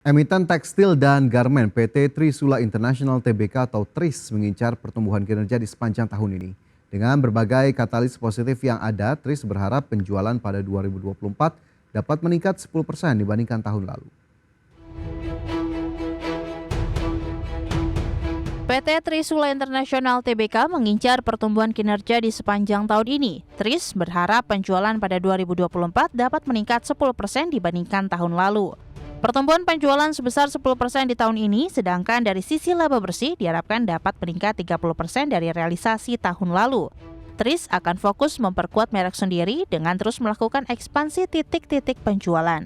Emiten tekstil dan garmen PT Trisula International Tbk atau TRIS mengincar pertumbuhan kinerja di sepanjang tahun ini. Dengan berbagai katalis positif yang ada, TRIS berharap penjualan pada 2024 dapat meningkat 10% dibandingkan tahun lalu. PT Trisula International Tbk mengincar pertumbuhan kinerja di sepanjang tahun ini. TRIS berharap penjualan pada 2024 dapat meningkat 10% dibandingkan tahun lalu. Pertumbuhan penjualan sebesar 10% di tahun ini, sedangkan dari sisi laba bersih diharapkan dapat meningkat 30% dari realisasi tahun lalu. TRIS akan fokus memperkuat merek sendiri dengan terus melakukan ekspansi titik-titik penjualan.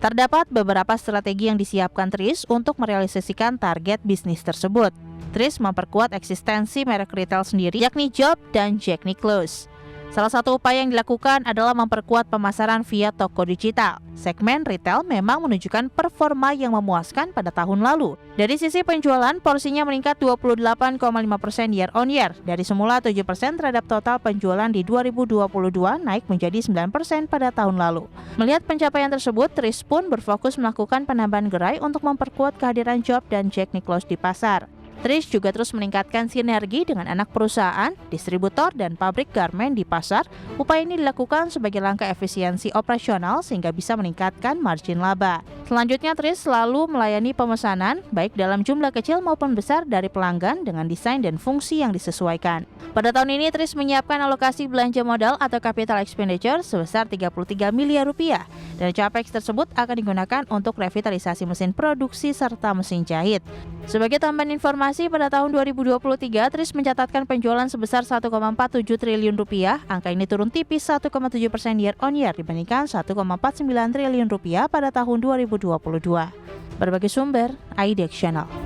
Terdapat beberapa strategi yang disiapkan TRIS untuk merealisasikan target bisnis tersebut. TRIS memperkuat eksistensi merek retail sendiri yakni Job dan Jack Nicklaus. Salah satu upaya yang dilakukan adalah memperkuat pemasaran via toko digital. Segmen retail memang menunjukkan performa yang memuaskan pada tahun lalu. Dari sisi penjualan, porsinya meningkat 28,5% year on year. Dari semula 7% terhadap total penjualan di 2022 naik menjadi 9% pada tahun lalu. Melihat pencapaian tersebut, TRIS pun berfokus melakukan penambahan gerai untuk memperkuat kehadiran Job dan Jack Nicklaus di pasar. TRIS juga terus meningkatkan sinergi dengan anak perusahaan, distributor, dan pabrik garmen di pasar. Upaya ini dilakukan sebagai langkah efisiensi operasional sehingga bisa meningkatkan margin laba. Selanjutnya, TRIS selalu melayani pemesanan, baik dalam jumlah kecil maupun besar dari pelanggan dengan desain dan fungsi yang disesuaikan. Pada tahun ini, TRIS menyiapkan alokasi belanja modal atau capital expenditure sebesar 33 miliar rupiah. Dan capex tersebut akan digunakan untuk revitalisasi mesin produksi serta mesin jahit. Sebagai tambahan informasi, pada tahun 2023, TRIS mencatatkan penjualan sebesar 1,47 triliun rupiah. Angka ini turun tipis 1,7% year on year dibandingkan 1,49 triliun rupiah pada tahun 2022. Berbagai sumber, IDX Channel.